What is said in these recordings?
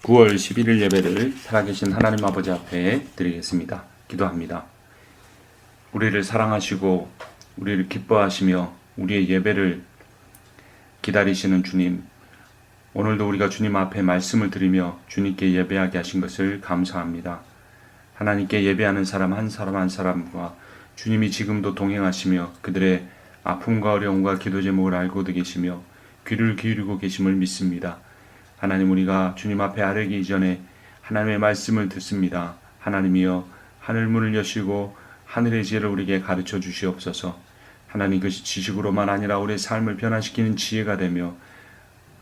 9월 11일 예배를 살아계신 하나님 아버지 앞에 드리겠습니다. 기도합니다. 우리를 사랑하시고 우리를 기뻐하시며 우리의 예배를 기다리시는 주님, 오늘도 우리가 주님 앞에 말씀을 드리며 주님께 예배하게 하신 것을 감사합니다. 하나님께 예배하는 사람 한 사람 한 사람과 주님이 지금도 동행하시며 그들의 아픔과 어려움과 기도 제목을 알고도 계시며 귀를 기울이고 계심을 믿습니다. 하나님, 우리가 주님 앞에 아뢰기 이전에 하나님의 말씀을 듣습니다. 하나님이여, 하늘문을 여시고 하늘의 지혜를 우리에게 가르쳐 주시옵소서. 하나님, 그것이 지식으로만 아니라 우리의 삶을 변화시키는 지혜가 되며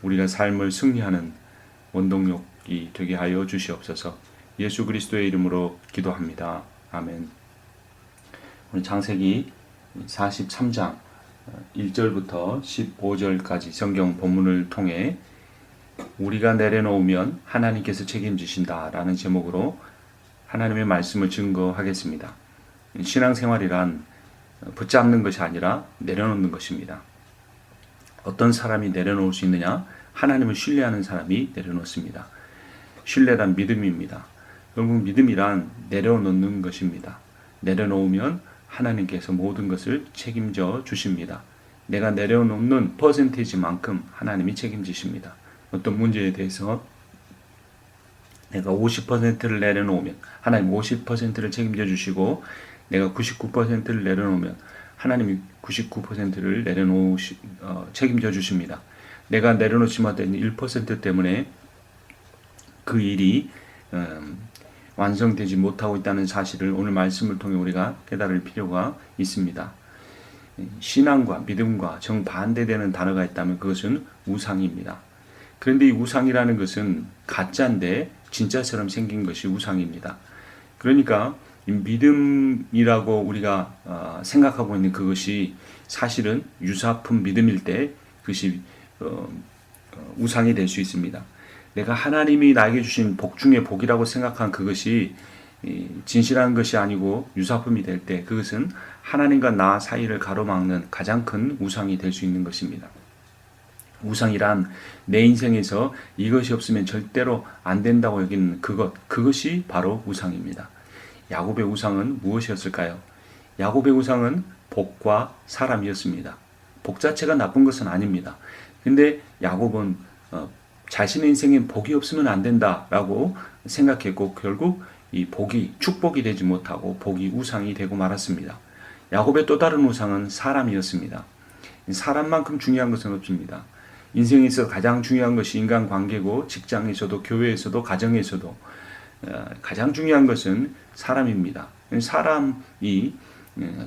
우리가 삶을 승리하는 원동력이 되게 하여 주시옵소서. 예수 그리스도의 이름으로 기도합니다. 아멘. 오늘 창세기 43장 1절부터 15절까지 성경 본문을 통해 우리가 내려놓으면 하나님께서 책임지신다 라는 제목으로 하나님의 말씀을 증거하겠습니다. 신앙생활이란 붙잡는 것이 아니라 내려놓는 것입니다. 어떤 사람이 내려놓을 수 있느냐? 하나님을 신뢰하는 사람이 내려놓습니다. 신뢰란 믿음입니다. 결국 믿음이란 내려놓는 것입니다. 내려놓으면 하나님께서 모든 것을 책임져 주십니다. 내가 내려놓는 퍼센테이지만큼 하나님이 책임지십니다. 어떤 문제에 대해서 내가 50%를 내려놓으면 하나님 50%를 책임져 주시고, 내가 99%를 내려놓으면 하나님이 99%를 책임져 주십니다. 내가 내려놓지 못한 1% 때문에 그 일이 완성되지 못하고 있다는 사실을 오늘 말씀을 통해 우리가 깨달을 필요가 있습니다. 신앙과 믿음과 정반대되는 단어가 있다면 그것은 우상입니다. 그런데 이 우상이라는 것은 가짜인데 진짜처럼 생긴 것이 우상입니다. 그러니까 믿음이라고 우리가 생각하고 있는 그것이 사실은 유사품 믿음일 때 그것이 우상이 될 수 있습니다. 내가 하나님이 나에게 주신 복 중에 복이라고 생각한 그것이 진실한 것이 아니고 유사품이 될 때 그것은 하나님과 나 사이를 가로막는 가장 큰 우상이 될 수 있는 것입니다. 우상이란 내 인생에서 이것이 없으면 절대로 안 된다고 여기는 그것이 바로 우상입니다. 야곱의 우상은 무엇이었을까요? 야곱의 우상은 복과 사람이었습니다. 복 자체가 나쁜 것은 아닙니다. 근데 야곱은 자신의 인생에 복이 없으면 안 된다라고 생각했고 결국 이 복이 축복이 되지 못하고 복이 우상이 되고 말았습니다. 야곱의 또 다른 우상은 사람이었습니다. 사람만큼 중요한 것은 없습니다. 인생에서 가장 중요한 것이 인간관계고 직장에서도 교회에서도 가정에서도 가장 중요한 것은 사람입니다. 사람이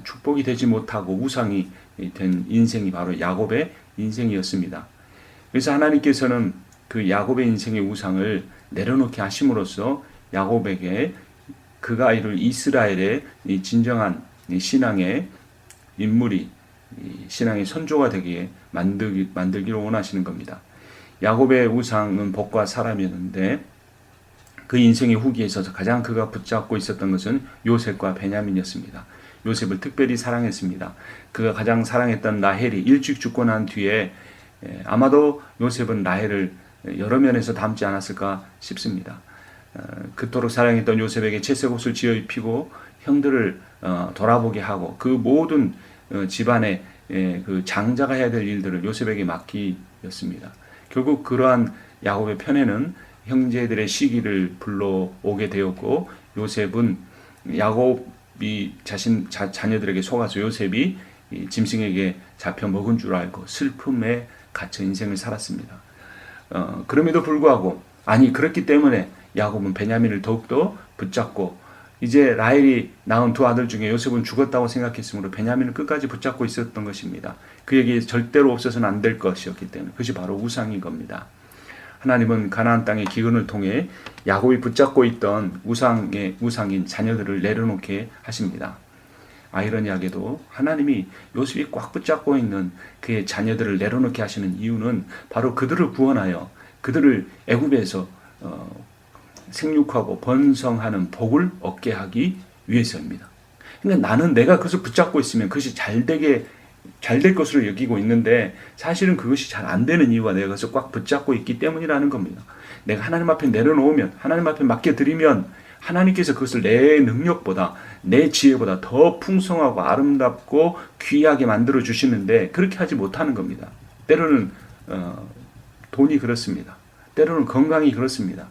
축복이 되지 못하고 우상이 된 인생이 바로 야곱의 인생이었습니다. 그래서 하나님께서는 그 야곱의 인생의 우상을 내려놓게 하심으로써 야곱에게 그가 이룰 이스라엘의 진정한 신앙의 인물이 신앙의 선조가 되기에 만들기를 원하시는 겁니다. 야곱의 우상은 복과 사람이었는데 그 인생의 후기에 있어서 가장 그가 붙잡고 있었던 것은 요셉과 베냐민이었습니다. 요셉을 특별히 사랑했습니다. 그가 가장 사랑했던 라헬이 일찍 죽고 난 뒤에 아마도 요셉은 라헬을 여러 면에서 닮지 않았을까 싶습니다. 그토록 사랑했던 요셉에게 채색 옷을 지어 입히고 형들을 돌아보게 하고 그 모든 집안의 그 장자가 해야 될 일들을 요셉에게 맡기었습니다. 결국 그러한 야곱의 편에는 형제들의 시기를 불러오게 되었고 요셉은 야곱이 자녀들에게 속아서 요셉이 짐승에게 잡혀 먹은 줄 알고 슬픔에 갇혀 인생을 살았습니다. 그럼에도 불구하고 그렇기 때문에 야곱은 베냐민을 더욱더 붙잡고 이제 라헬이 낳은 두 아들 중에 요셉은 죽었다고 생각했으므로 베냐민을 끝까지 붙잡고 있었던 것입니다. 그에게 절대로 없어서는 안 될 것이었기 때문에 그것이 바로 우상인 겁니다. 하나님은 가나안 땅의 기근을 통해 야곱이 붙잡고 있던 우상인 자녀들을 내려놓게 하십니다. 아이러니하게도 하나님이 요셉이 꽉 붙잡고 있는 그의 자녀들을 내려놓게 하시는 이유는 바로 그들을 구원하여 그들을 애굽에서 생육하고 번성하는 복을 얻게 하기 위해서입니다. 그러니까 나는 내가 그것을 붙잡고 있으면 그것이 잘 되게 잘 될 것으로 여기고 있는데 사실은 그것이 잘 안 되는 이유가 내가 그것을 꽉 붙잡고 있기 때문이라는 겁니다. 내가 하나님 앞에 내려놓으면, 하나님 앞에 맡겨드리면 하나님께서 그것을 내 능력보다, 내 지혜보다 더 풍성하고 아름답고 귀하게 만들어 주시는데 그렇게 하지 못하는 겁니다. 때로는 돈이 그렇습니다. 때로는 건강이 그렇습니다.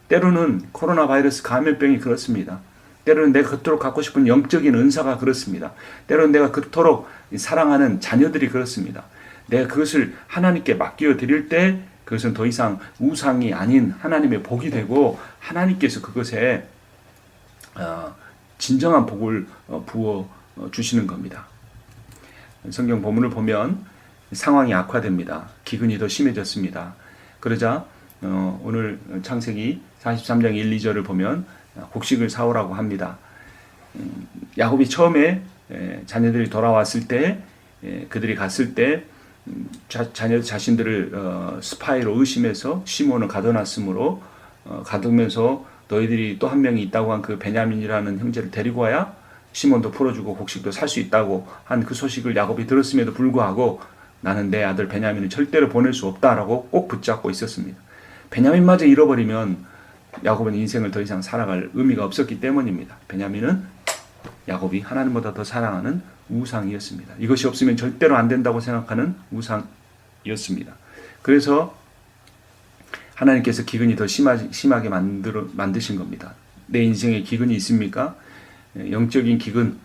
때로는 코로나 바이러스 감염병이 그렇습니다. 때로는 내가 그토록 갖고 싶은 영적인 은사가 그렇습니다. 때로는 내가 그토록 사랑하는 자녀들이 그렇습니다. 내가 그것을 하나님께 맡겨 드릴 때 그것은 더 이상 우상이 아닌 하나님의 복이 되고 하나님께서 그것에 진정한 복을 부어 주시는 겁니다. 성경 본문을 보면 상황이 악화됩니다. 기근이 더 심해졌습니다. 그러자 오늘 창세기 43장 1, 2절을 보면 곡식을 사오라고 합니다. 야곱이 처음에 자녀들이 돌아왔을 때 그들이 갔을 때 자녀 자신들을 스파이로 의심해서 시몬을 가둬놨으므로 가두면서 너희들이 또 한 명이 있다고 한 그 베냐민이라는 형제를 데리고 와야 시몬도 풀어주고 곡식도 살 수 있다고 한 그 소식을 야곱이 들었음에도 불구하고 나는 내 아들 베냐민을 절대로 보낼 수 없다라고 꼭 붙잡고 있었습니다. 베냐민마저 잃어버리면 야곱은 인생을 더 이상 살아갈 의미가 없었기 때문입니다. 베냐민은 야곱이 하나님보다 더 사랑하는 우상이었습니다. 이것이 없으면 절대로 안 된다고 생각하는 우상이었습니다. 그래서 하나님께서 기근이 더 심하게 만드신 겁니다. 내 인생에 기근이 있습니까? 영적인 기근,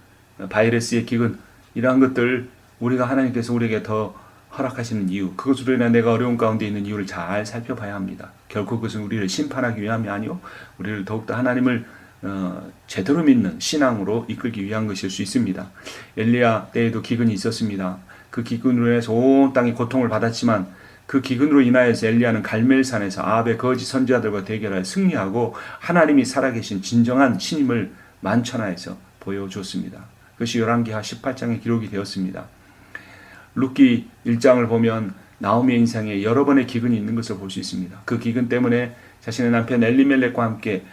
바이러스의 기근, 이러한 것들 우리가 하나님께서 우리에게 더 허락하시는 이유, 그것으로 인해 내가 어려운 가운데 있는 이유를 잘 살펴봐야 합니다. 결코 그것은 우리를 심판하기 위함이 아니요 우리를 더욱더 하나님을 제대로 믿는 신앙으로 이끌기 위한 것일 수 있습니다. 엘리야 때에도 기근이 있었습니다. 그 기근으로 인해서 온 땅이 고통을 받았지만 그 기근으로 인하여서 엘리야는 갈멜산에서 아합의 거짓 선지자들과 대결하여 승리하고 하나님이 살아계신 진정한 신임을 만천하에서 보여줬습니다. 그것이 열왕기하 18장에 기록이 되었습니다. 룻기 1장을 보면 나오미의 인생에 여러 번의 기근이 있는 것을 볼 수 있습니다. 그 기근 때문에 자신의 남편 엘리멜렉과 함께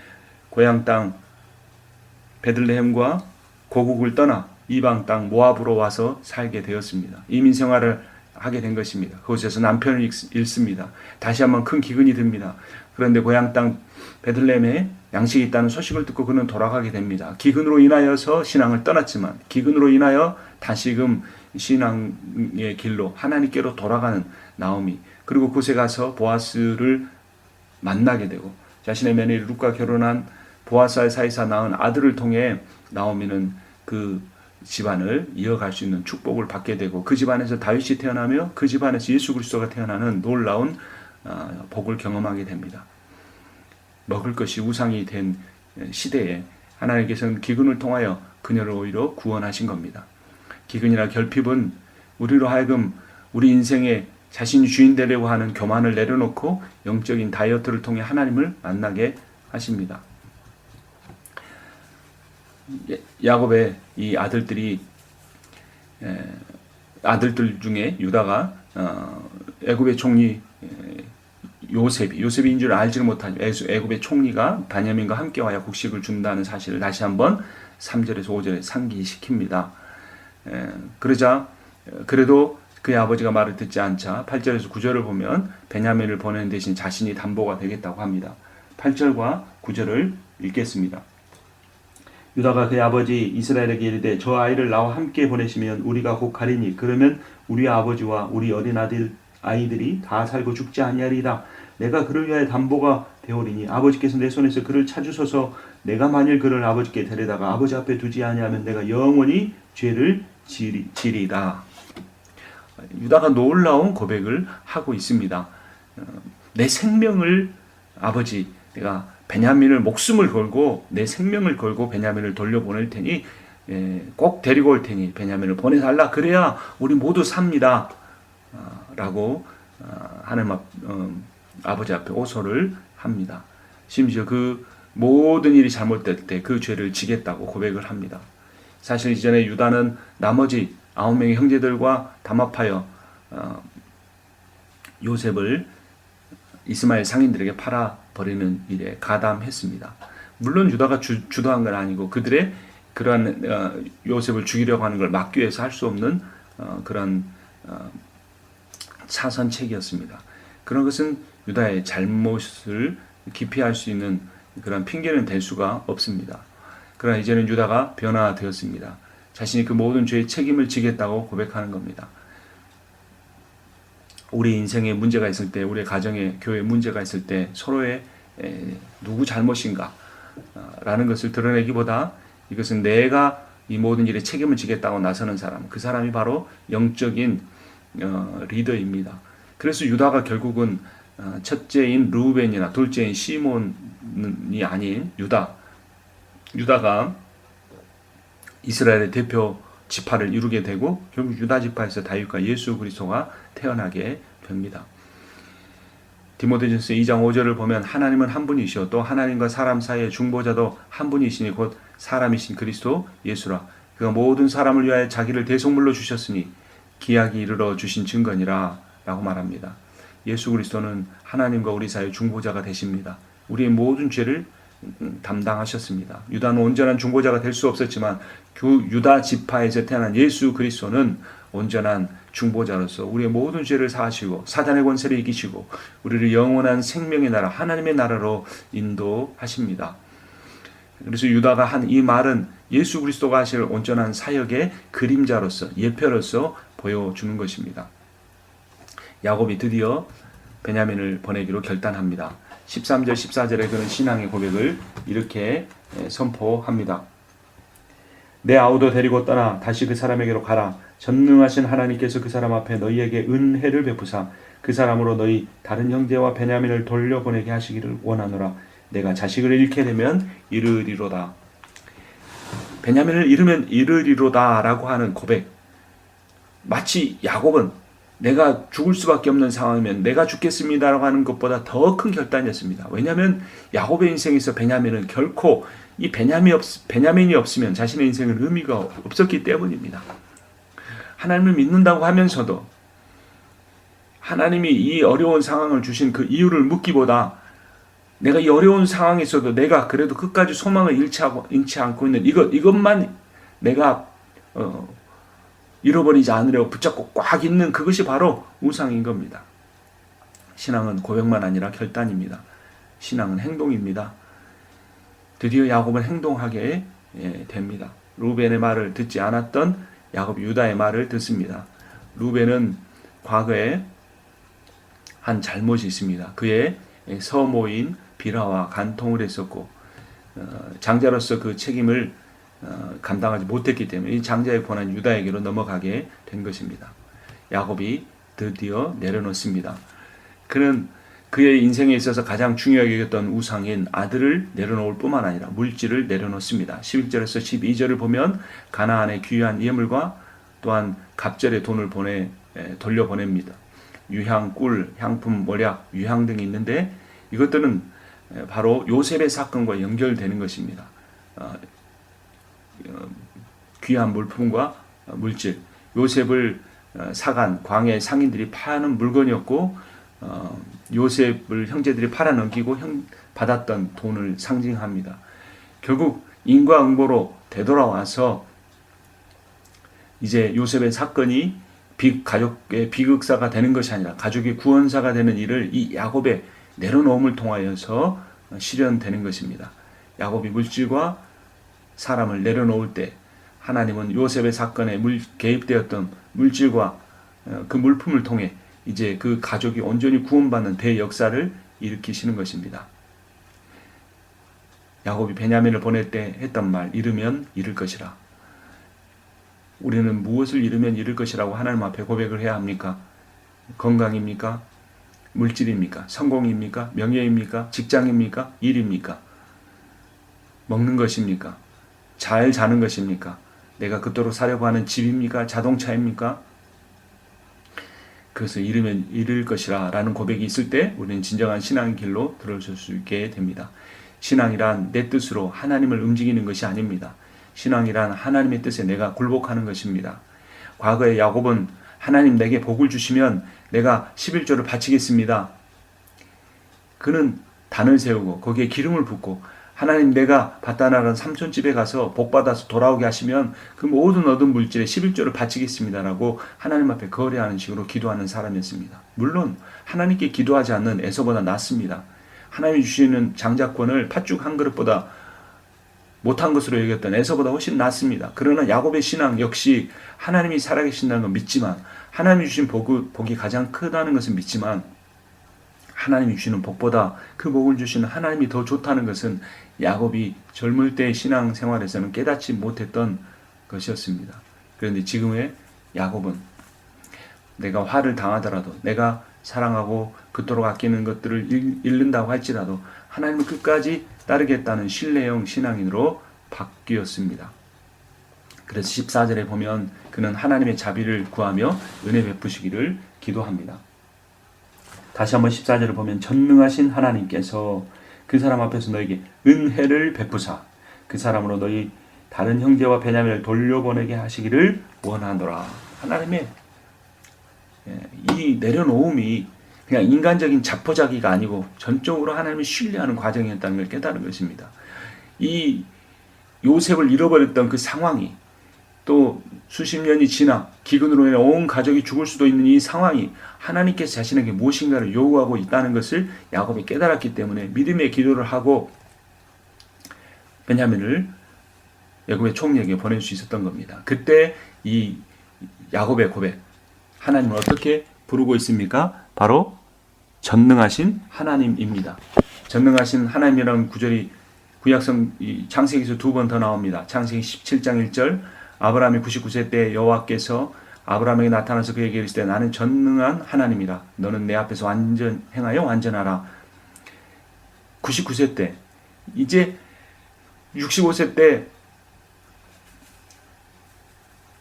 고향 땅 베들레헴과 고국을 떠나 이방 땅 모압으로 와서 살게 되었습니다. 이민 생활을 하게 된 것입니다. 그곳에서 남편을 잃습니다. 다시 한번 큰 기근이 듭니다. 그런데 고향 땅 베들레헴에 양식이 있다는 소식을 듣고 그는 돌아가게 됩니다. 기근으로 인하여서 신앙을 떠났지만 기근으로 인하여 다시금 신앙의 길로 하나님께로 돌아가는 나오미, 그리고 그곳에 가서 보아스를 만나게 되고 자신의 며느리 룻과 결혼한 보아스와 사이사 낳은 아들을 통해 나오미는 그 집안을 이어갈 수 있는 축복을 받게 되고 그 집안에서 다윗이 태어나며 그 집안에서 예수 그리스도가 태어나는 놀라운 복을 경험하게 됩니다. 먹을 것이 우상이 된 시대에 하나님께서는 기근을 통하여 그녀를 오히려 구원하신 겁니다. 기근이나 결핍은 우리로 하여금 우리 인생에 자신이 주인 되려고 하는 교만을 내려놓고 영적인 다이어트를 통해 하나님을 만나게 하십니다. 야곱의 이 아들들 중에 유다가 애굽의 총리 요셉인 줄 알지를 못하죠. 애굽의 총리가 베냐민과 함께 와야 곡식을 준다는 사실을 다시 한번 3절에서 5절에 상기시킵니다. 그러자 그래도 그의 아버지가 말을 듣지 않자 8절에서 9절을 보면 베냐민을 보내는 대신 자신이 담보가 되겠다고 합니다. 8절과 9절을 읽겠습니다. 유다가 그의 아버지 이스라엘에게 이르되 저 아이를 나와 함께 보내시면 우리가 곧 가리니 그러면 우리 아버지와 우리 어린 아이들이 다 살고 죽지 아니하리이다. 내가 그를 위하여 담보가 되오리니 아버지께서 내 손에서 그를 찾으소서. 내가 만일 그를 아버지께 데려다가 아버지 앞에 두지 아니하면 내가 영원히 죄를 지리다. 유다가 놀라운 고백을 하고 있습니다. 내 생명을 아버지, 내가 베냐민을 목숨을 걸고 내 생명을 걸고 베냐민을 돌려보낼 테니 꼭 데리고 올 테니 베냐민을 보내달라. 그래야 우리 모두 삽니다. 라고 하나님 아버지 앞에 호소를 합니다. 심지어 그 모든 일이 잘못될 때 그 죄를 지겠다고 고백을 합니다. 사실 이전에 유다는 나머지 9명의 형제들과 담합하여 요셉을 이스마엘 상인들에게 팔아버리는 일에 가담했습니다. 물론 유다가 주도한 건 아니고 그들의 그러한 요셉을 죽이려고 하는 걸 막기 위해서 할 수 없는 그런 차선책이었습니다. 그런 것은 유다의 잘못을 기피할 수 있는 그런 핑계는 될 수가 없습니다. 그러나 이제는 유다가 변화되었습니다. 자신이 그 모든 죄의 책임을 지겠다고 고백하는 겁니다. 우리 인생에 문제가 있을 때, 우리 가정에, 교회에 문제가 있을 때 서로의 누구 잘못인가 라는 것을 드러내기보다 이것은 내가 이 모든 일에 책임을 지겠다고 나서는 사람, 그 사람이 바로 영적인 리더입니다. 그래서 유다가 결국은 첫째인 루벤이나 둘째인 시몬이 아닌 유다가 이스라엘의 대표 지파를 이루게 되고 결국 유다 지파에서 다윗과 예수 그리스도가 태어나게 됩니다. 디모데전서 2장 5절을 보면 하나님은 한 분이시오 또 하나님과 사람 사이의 중보자도 한 분이시니 곧 사람이신 그리스도 예수라. 그가 모든 사람을 위하여 자기를 대속물로 주셨으니 기약이 이르러 주신 증거니라 라고 말합니다. 예수 그리스도는 하나님과 우리 사이의 중보자가 되십니다. 우리의 모든 죄를 담당하셨습니다. 유다는 온전한 중보자가 될 수 없었지만 그 유다 지파에서 태어난 예수 그리스도는 온전한 중보자로서 우리의 모든 죄를 사하시고 사단의 권세를 이기시고 우리를 영원한 생명의 나라 하나님의 나라로 인도하십니다. 그래서 유다가 한 이 말은 예수 그리스도가 하실 온전한 사역의 그림자로서 예표로서 보여주는 것입니다. 야곱이 드디어 베냐민을 보내기로 결단합니다. 13절 14절에 그는 신앙의 고백을 이렇게 선포합니다. 내 아우도 데리고 떠나 다시 그 사람에게로 가라. 전능하신 하나님께서 그 사람 앞에 너희에게 은혜를 베푸사 그 사람으로 너희 다른 형제와 베냐민을 돌려보내게 하시기를 원하노라. 내가 자식을 잃게 되면 이르리로다. 베냐민을 잃으면 이르리로다 라고 하는 고백. 마치 야곱은 내가 죽을 수밖에 없는 상황이면 내가 죽겠습니다라고 하는 것보다 더 큰 결단이었습니다. 왜냐하면 야곱의 인생에서 베냐민은 결코 이 베냐민이 없으면 자신의 인생은 의미가 없었기 때문입니다. 하나님을 믿는다고 하면서도 하나님이 이 어려운 상황을 주신 그 이유를 묻기보다 내가 이 어려운 상황에서도 내가 그래도 끝까지 소망을 잃지 않고 있는 이것만 내가 잃어버리지 않으려고 붙잡고 꽉 있는 그것이 바로 우상인 겁니다. 신앙은 고백만 아니라 결단입니다. 신앙은 행동입니다. 드디어 야곱은 행동하게 됩니다. 루벤의 말을 듣지 않았던 야곱이 유다의 말을 듣습니다. 루벤은 과거에 한 잘못이 있습니다. 그의 서모인 비라와 간통을 했었고 장자로서 그 책임을 감당하지 못했기 때문에 이 장자의 권한 유다에게로 넘어가게 된 것입니다. 야곱이 드디어 내려놓습니다. 그는 그의 인생에 있어서 가장 중요하게 여겼던 우상인 아들을 내려놓을 뿐만 아니라 물질을 내려놓습니다. 11절에서 12절을 보면 가나안의 귀한 예물과 또한 갑절의 돈을 돌려보냅니다. 유향, 꿀, 향품, 몰약, 유향 등이 있는데 이것들은 바로 요셉의 사건과 연결되는 것입니다. 귀한 물품과 물질, 요셉을 사간 광야의 상인들이 파는 물건이었고 요셉을 형제들이 팔아넘기고 받았던 돈을 상징합니다. 결국 인과응보로 되돌아와서 이제 요셉의 사건이 가족의 비극사가 되는 것이 아니라 가족의 구원사가 되는 일을 이 야곱의 내려놓음을 통하여서 실현되는 것입니다. 야곱이 물질과 사람을 내려놓을 때 하나님은 요셉의 사건에 개입되었던 물질과 그 물품을 통해 이제 그 가족이 온전히 구원받는 대역사를 일으키시는 것입니다. 야곱이 베냐민을 보낼 때 했던 말, 잃으면 잃을 것이라. 우리는 무엇을 잃으면 잃을 것이라고 하나님 앞에 고백을 해야 합니까? 건강입니까? 물질입니까? 성공입니까? 명예입니까? 직장입니까? 일입니까? 먹는 것입니까? 잘 자는 것입니까? 내가 그토록 사려고 하는 집입니까? 자동차입니까? 그것을 잃으면 잃을 것이라 라는 고백이 있을 때 우리는 진정한 신앙의 길로 들어설 수 있게 됩니다. 신앙이란 내 뜻으로 하나님을 움직이는 것이 아닙니다. 신앙이란 하나님의 뜻에 내가 굴복하는 것입니다. 과거에 야곱은 하나님 내게 복을 주시면 내가 11조를 바치겠습니다. 그는 단을 세우고 거기에 기름을 붓고 하나님 내가 바다나란 삼촌집에 가서 복받아서 돌아오게 하시면 그 모든 얻은 물질의 11조를 바치겠습니다라고 하나님 앞에 거래하는 식으로 기도하는 사람이었습니다. 물론 하나님께 기도하지 않는 에서보다 낫습니다. 하나님이 주시는 장자권을 팥죽 한 그릇보다 못한 것으로 여겼던 에서보다 훨씬 낫습니다. 그러나 야곱의 신앙 역시 하나님이 살아계신다는 걸 믿지만, 하나님이 주신 복이 가장 크다는 것을 믿지만, 하나님이 주시는 복보다 그 복을 주시는 하나님이 더 좋다는 것은 야곱이 젊을 때의 신앙 생활에서는 깨닫지 못했던 것이었습니다. 그런데 지금의 야곱은 내가 화를 당하더라도, 내가 사랑하고 그토록 아끼는 것들을 잃는다고 할지라도 하나님을 끝까지 따르겠다는 신뢰형 신앙인으로 바뀌었습니다. 그래서 14절에 보면 그는 하나님의 자비를 구하며 은혜 베푸시기를 기도합니다. 다시 한번 14절을 보면 전능하신 하나님께서 그 사람 앞에서 너에게 은혜를 베푸사 그 사람으로 너희 다른 형제와 베냐민을 돌려보내게 하시기를 원하노라. 하나님의 이 내려놓음이 그냥 인간적인 자포자기가 아니고 전적으로 하나님을 신뢰하는 과정이었다는 걸 깨달은 것입니다. 이 요셉을 잃어버렸던 그 상황이, 또 수십 년이 지나 기근으로 인해 온 가족이 죽을 수도 있는 이 상황이 하나님께서 자신에게 무엇인가를 요구하고 있다는 것을 야곱이 깨달았기 때문에 믿음의 기도를 하고 베냐민을 애굽의 총리에게 보낼 수 있었던 겁니다. 그때 이 야곱의 고백, 하나님을 어떻게 부르고 있습니까? 바로 전능하신 하나님입니다. 전능하신 하나님이라는 구절이 구약성 창세기에서 2번 더 나옵니다. 창세기 17장 1절, 아브라함이 99세 때 여호와께서 아브라함에게 나타나서 그에게 이르시되 나는 전능한 하나님이라. 너는 내 앞에서 행하여 완전하라. 99세 때, 이제 65세 때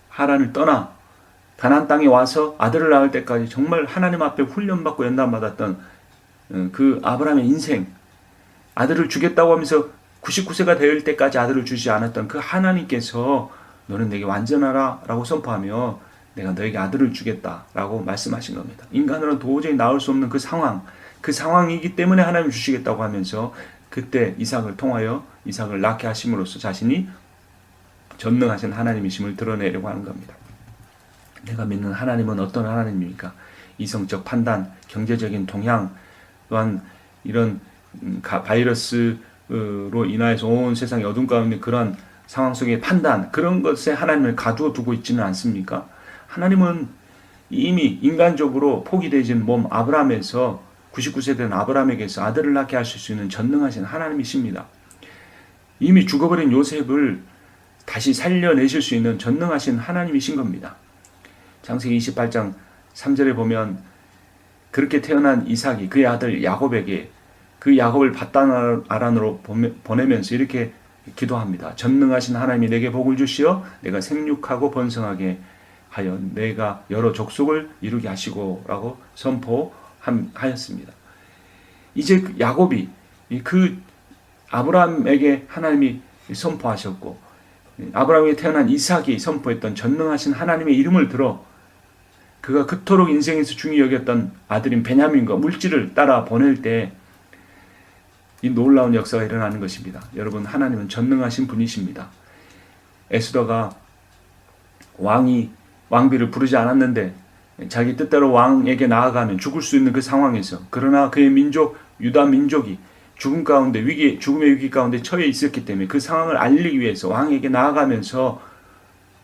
하란을 떠나 가나안 땅에 와서 아들을 낳을 때까지 정말 하나님 앞에 훈련받고 연단받았던 그 아브라함의 인생, 아들을 주겠다고 하면서 99세가 될 때까지 아들을 주지 않았던 그 하나님께서 너는 내게 완전하라 라고 선포하며 내가 너에게 아들을 주겠다라고 말씀하신 겁니다. 인간으로는 도저히 나올 수 없는 그 상황이기 때문에 하나님 주시겠다고 하면서 그때 이삭을 통하여 이삭을 낳게 하심으로써 자신이 전능하신 하나님이심을 드러내려고 하는 겁니다. 내가 믿는 하나님은 어떤 하나님입니까? 이성적 판단, 경제적인 동향, 또한 이런 바이러스로 인하여서 온 세상이 어둠 가운데 그러한 상황 속의 판단, 그런 것에 하나님을 가두어 두고 있지는 않습니까? 하나님은 이미 인간적으로 포기되어진 몸 아브라함에서 99세 된 아브라함에게서 아들을 낳게 하실 수 있는 전능하신 하나님이십니다. 이미 죽어버린 요셉을 다시 살려내실 수 있는 전능하신 하나님이신 겁니다. 창세기 28장 3절에 보면 그렇게 태어난 이삭이 그의 아들 야곱에게 그 야곱을 밧단 아란으로 보내면서 이렇게 기도합니다. 전능하신 하나님이 내게 복을 주시어 내가 생육하고 번성하게 하여 내가 여러 족속을 이루게 하시고 라고 선포하였습니다. 이제 야곱이 그 아브라함에게 하나님이 선포하셨고 아브라함에게 태어난 이삭이 선포했던 전능하신 하나님의 이름을 들어 그가 그토록 인생에서 중히 여겼던 아들인 베냐민과 물질을 따라 보낼 때 이 놀라운 역사가 일어나는 것입니다. 여러분, 하나님은 전능하신 분이십니다. 에스더가 왕비를 부르지 않았는데 자기 뜻대로 왕에게 나아가면 죽을 수 있는 그 상황에서, 그러나 그의 민족 유다 민족이 죽음의 위기 가운데 처해 있었기 때문에 그 상황을 알리기 위해서 왕에게 나아가면서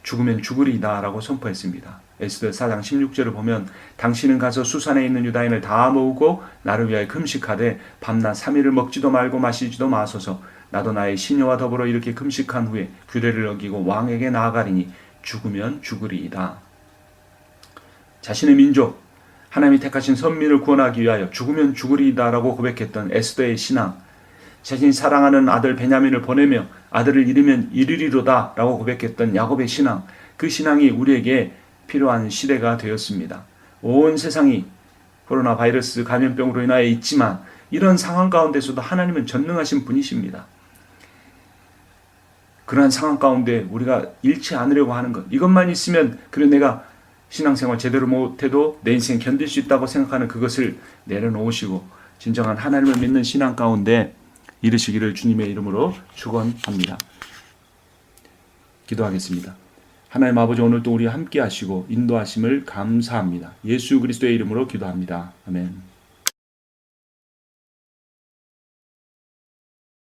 죽으면 죽으리다 라고 선포했습니다. 에스더 4장 16절을 보면 당신은 가서 수산에 있는 유다인을 다 모으고 나를 위하여 금식하되 밤낮 3일을 먹지도 말고 마시지도 마소서. 나도 나의 시녀와 더불어 이렇게 금식한 후에 규례를 어기고 왕에게 나아가리니 죽으면 죽으리이다. 자신의 민족, 하나님이 택하신 선민을 구원하기 위하여 죽으면 죽으리이다 라고 고백했던 에스더의 신앙, 자신이 사랑하는 아들 베냐민을 보내며 아들을 잃으면 잃으리로다 라고 고백했던 야곱의 신앙, 그 신앙이 우리에게 필요한 시대가 되었습니다. 온 세상이 코로나 바이러스 감염병으로 인하여 있지만 이런 상황 가운데서도 하나님은 전능하신 분이십니다. 그러한 상황 가운데 우리가 잃지 않으려고 하는 것, 이것만 있으면 그래 내가 신앙생활 제대로 못해도 내 인생 견딜 수 있다고 생각하는 그것을 내려놓으시고 진정한 하나님을 믿는 신앙 가운데 이르시기를 주님의 이름으로 축원합니다. 기도하겠습니다. 하나님 아버지, 오늘도 우리 함께 하시고 인도하심을 감사합니다. 예수 그리스도의 이름으로 기도합니다. 아멘.